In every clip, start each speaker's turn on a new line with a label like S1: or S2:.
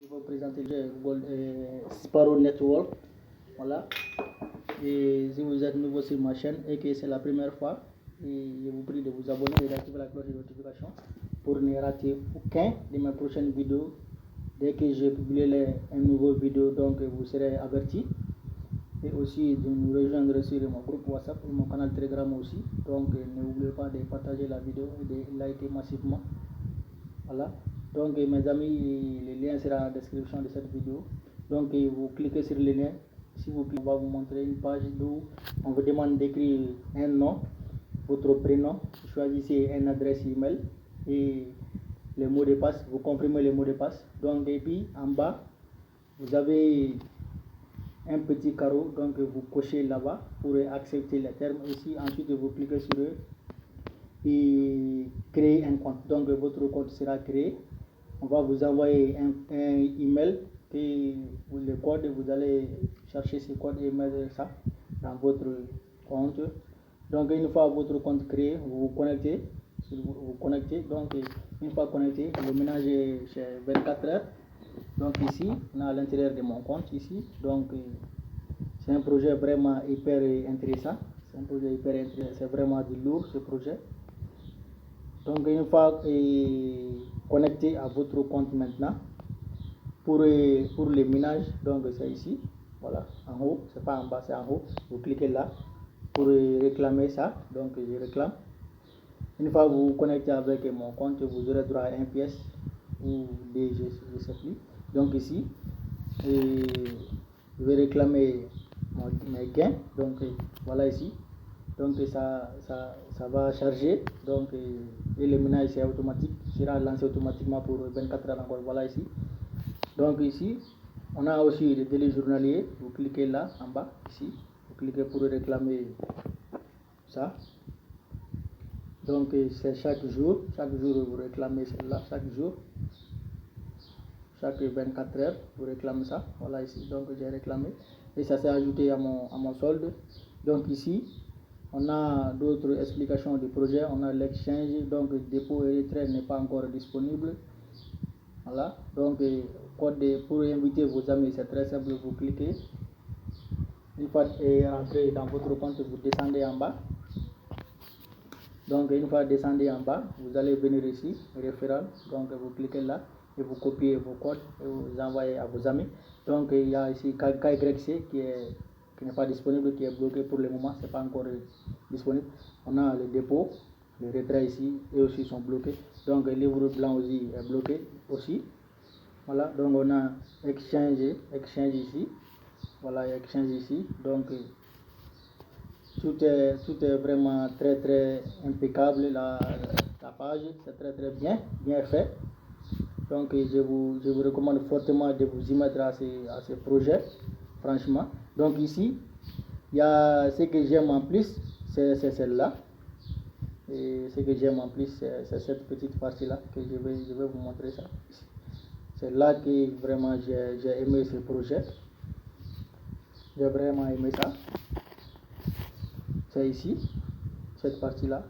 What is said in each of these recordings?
S1: Je vais vous présenter le Google Sparrow Network. Voilà. Et si vous êtes nouveau sur ma chaîne et que c'est la première fois, je vous prie de vous abonner et d'activer la cloche de notification pour ne rater aucun de mes prochaines vidéos. Dès que je publie une nouvelle vidéo, donc vous serez averti. Et aussi de nous rejoindre sur mon groupe WhatsApp et mon canal Telegram aussi. Donc n'oubliez pas de partager la vidéo et de liker massivement. Voilà. Donc mes amis, le lien sera dans la description de cette vidéo. Donc vous cliquez sur le lien. S'il vous plaît, on va vous montrer une page où on vous demande d'écrire un nom, votre prénom, choisissez une adresse email et le mot de passe, vous comprimez le mot de passe. Donc et puis en bas, vous avez un petit carreau, donc vous cochez là-bas pour accepter les termes. Ici, ensuite vous cliquez sur eux et créer un compte. Donc votre compte sera créé. On va vous envoyer un email et le code, vous allez chercher ce code et mettre ça dans votre compte. Donc une fois votre compte créé, vous vous connectez. Vous connectez. Donc une fois connecté, le ménage est chez 24 heures. Donc ici, on a à l'intérieur de mon compte ici. Donc c'est un projet vraiment hyper intéressant. C'est un projet hyper intéressant. C'est vraiment du lourd ce projet. Donc une fois connecté à votre compte maintenant, pour les ménages, donc c'est ici, voilà, en haut, c'est pas en bas, c'est en haut. Vous cliquez là pour réclamer ça. Donc je réclame. Une fois vous vous connectez avec mon compte, vous aurez droit à un pièce ou des, je sais plus. Donc ici, je vais réclamer mes gains. Donc voilà ici. Donc ça va charger. Donc et le ménage c'est automatique, sera lancé automatiquement pour 24 heures encore. Voilà ici. Donc ici, on a aussi le délai journalier. Vous cliquez là en bas ici. Vous cliquez pour réclamer ça. Donc c'est chaque jour vous réclamez celle-là, chaque jour, chaque 24 heures vous réclamez ça. Voilà ici, donc j'ai réclamé et ça s'est ajouté à mon solde. Donc ici on a d'autres explications du projet. On a l'exchange, donc le dépôt et retrait n'est pas encore disponible. Voilà, donc code pour inviter vos amis, c'est très simple, vous cliquez. Une fois rentré dans votre compte, vous descendez en bas. Donc une fois descendez en bas, vous allez venir ici, référent, donc vous cliquez là et vous copiez vos codes et vous envoyez à vos amis. Donc il y a ici KYC qui n'est pas disponible, qui est bloqué pour le moment, c'est pas encore disponible. On a le dépôt, le retrait ici, et aussi sont bloqués. Donc le livre blanc aussi est bloqué aussi. Voilà, donc on a exchange ici. Voilà, exchange ici. Donc tout est vraiment très impeccable. La page, c'est très bien fait. Donc je vous recommande fortement de vous y mettre à ce projet, franchement. Donc ici, il y a ce que j'aime en plus, c'est celle-là. Et ce que j'aime en plus, c'est cette petite partie-là que je vais vous montrer ça. C'est là que vraiment j'ai aimé ce projet. J'ai vraiment aimé ça. C'est ici, cette partie-là.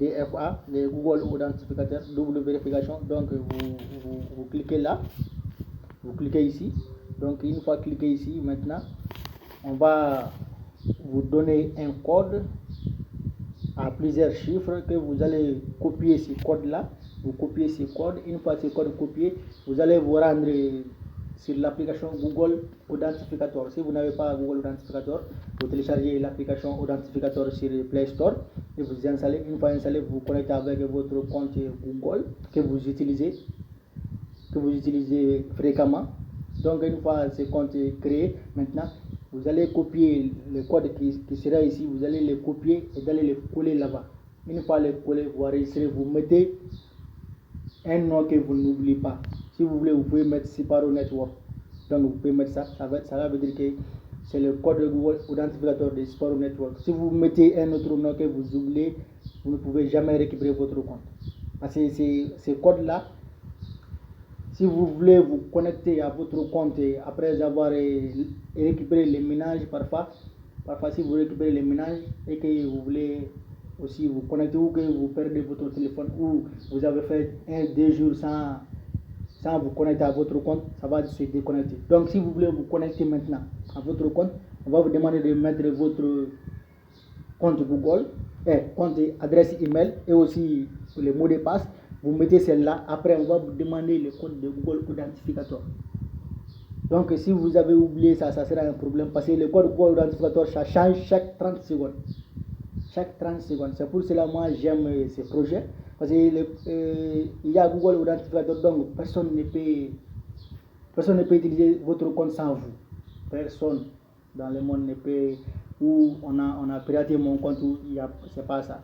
S1: DFA, les Google Authentificateur, double vérification. Donc vous cliquez là, vous cliquez ici. Donc une fois cliqué ici, maintenant, on va vous donner un code à plusieurs chiffres que vous allez copier ce code-là. Vous copiez ce code. Une fois ce code copié, vous allez vous rendre sur l'application Google Authentificator. Si vous n'avez pas Google Authentificator, vous téléchargez l'application Authentificator sur le Play Store et vous installez. Une fois installé, vous vous connectez avec votre compte Google que vous utilisez fréquemment. Donc une fois ce compte est créé, maintenant vous allez copier le code qui sera ici, vous allez le copier et d'aller le coller là-bas. Une fois le coller, vous enregistrez, vous mettez un nom que vous n'oubliez pas. Si vous voulez, vous pouvez mettre Sparrow Network. Donc vous pouvez mettre ça, ça veut dire que c'est le code de Google Authentificator de Sparrow Network. Si vous mettez un autre nom que vous oubliez, vous ne pouvez jamais récupérer votre compte. Parce que ce code-là, si vous voulez vous connecter à votre compte après avoir récupéré les ménages, parfois si vous récupérez les ménages et que vous voulez aussi vous connecter ou que vous perdez votre téléphone ou vous avez fait 1-2 jours sans sans vous connecter à votre compte, ça va se déconnecter. Donc si vous voulez vous connecter maintenant à votre compte, on va vous demander de mettre votre compte Google, compte adresse email et aussi le mot de passe. Vous mettez celle-là. Après, on va vous demander le code de Google Identificator. Donc, si vous avez oublié ça, ça sera un problème parce que le code Google Identificator, ça change chaque 30 secondes. Chaque 30 secondes. C'est pour cela que moi, j'aime ce projet. Parce qu'il y a Google Identificator, donc personne ne peut utiliser votre compte sans vous. Personne dans le monde ne peut, où on a piraté mon compte, où c'est pas ça.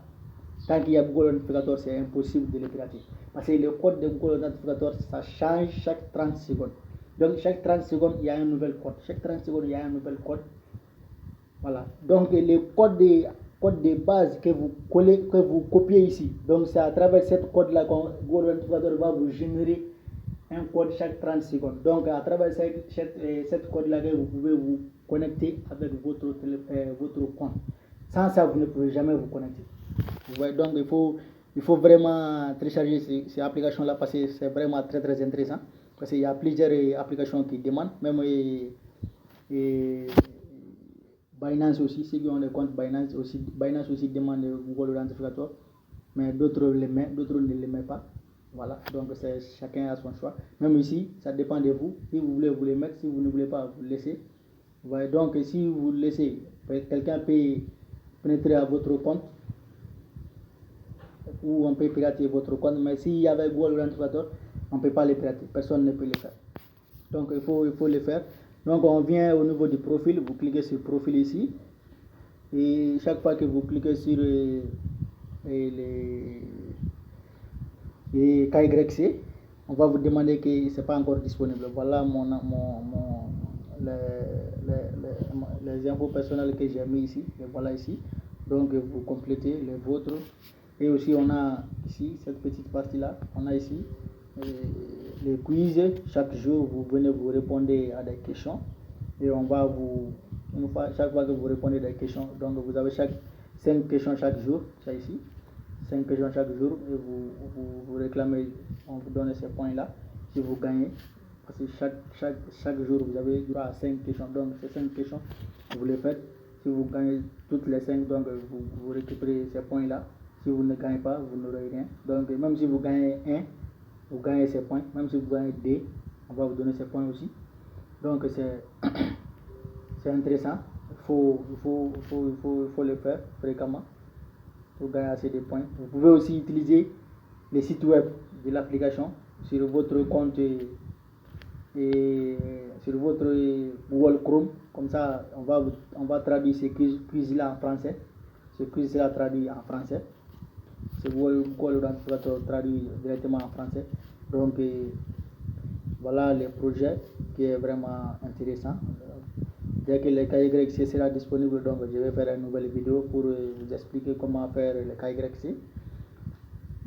S1: Tant qu'il y a Google Identificator, c'est impossible de le pirater. Parce que le code de Google Identificator, ça change chaque 30 secondes. Donc, chaque 30 secondes, il y a un nouvel code. Chaque 30 secondes, il y a un nouvel code. Voilà. Donc, le code de base que vous copiez ici. Donc, c'est à travers cette code-là que Google Identificator va vous générer un code chaque 30 secondes. Donc, à travers cette code-là, vous pouvez vous connecter avec votre compte. Sans ça, vous ne pouvez jamais vous connecter. Ouais, donc, il faut vraiment télécharger ces applications-là parce que c'est vraiment très, très intéressant. Parce qu'il y a plusieurs applications qui demandent, même Binance aussi, ceux qui ont des comptes Binance aussi demande Google Identificator, mais d'autres ne le mettent pas. Voilà, donc c'est chacun a son choix. Même ici, ça dépend de vous. Si vous voulez, vous les mettre. Si vous ne voulez pas, vous laissez. Ouais, donc si vous laissez, quelqu'un peut pénétrer à votre compte ou on peut pirater votre compte. Mais s'il y avait Google Identificator, on ne peut pas le pirater. Personne ne peut le faire. Donc il faut le faire. Donc on vient au niveau du profil. Vous cliquez sur profil ici. Et chaque fois que vous cliquez sur les KYC, on va vous demander que ce n'est pas encore disponible. Voilà les infos personnelles que j'ai mis ici. Et voilà ici. Donc vous complétez les vôtres. Et aussi on a ici cette petite partie là. On a ici les quiz. Chaque jour vous venez vous répondre à des questions. Et on va chaque fois que vous répondez à des questions, donc vous avez 5 questions chaque jour. C'est ici. 5 questions chaque jour et vous réclamez, on vous donne ces points-là si vous gagnez. Parce que chaque jour, vous avez droit à 5 questions. Donc, ces 5 questions, vous les faites. Si vous gagnez toutes les 5, donc vous récupérez ces points-là. Si vous ne gagnez pas, vous n'aurez rien. Donc, même si vous gagnez 1, vous gagnez ces points. Même si vous gagnez 2, on va vous donner ces points aussi. Donc, c'est intéressant. Il faut le faire fréquemment pour gagner assez de points. Vous pouvez aussi utiliser les sites web de l'application sur votre compte et sur votre Google Chrome. Comme ça, on va traduire ces quiz-là en français. Ce quiz-là traduit en français. Ce Google traduit directement en français. Donc, voilà le projet qui est vraiment intéressant. Dès que le KYC sera disponible, donc je vais faire une nouvelle vidéo pour vous expliquer comment faire le KYC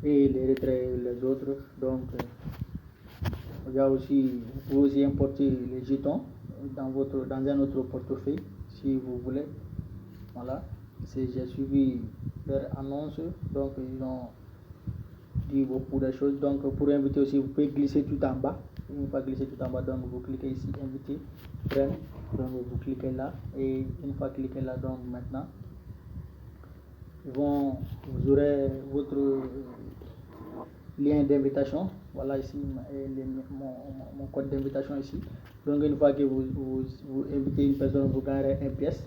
S1: et les retraits les autres. Donc, il y a aussi, vous pouvez aussi importer les jetons dans un autre portefeuille si vous voulez. Voilà, j'ai suivi leur annonce, donc ils ont dit beaucoup de choses. Donc, pour inviter aussi, vous pouvez glisser tout en bas. Une fois glissé tout en bas, donc vous cliquez ici, inviter, friend, donc vous cliquez là, et une fois cliqué là, donc maintenant, vous aurez votre lien d'invitation. Voilà ici mon code d'invitation ici. Donc une fois que vous invitez une personne, vous gagnerez 1 pièce.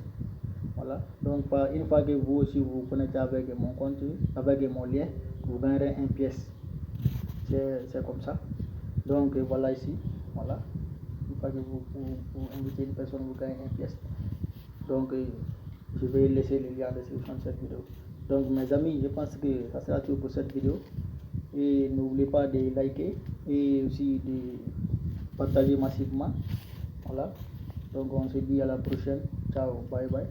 S1: Voilà. Donc une fois que vous aussi vous connectez avec mon compte, avec mon lien, vous gagnerez 1 pièce. C'est comme ça. Donc voilà ici. Voilà. Une fois que vous invitez une personne, vous gagnez 1 pièce. Donc je vais laisser le lien en description de cette vidéo. Donc mes amis, je pense que ça sera tout pour cette vidéo. Et n'oubliez pas de liker et aussi de partager massivement. Voilà. Donc on se dit à la prochaine. Ciao, bye bye.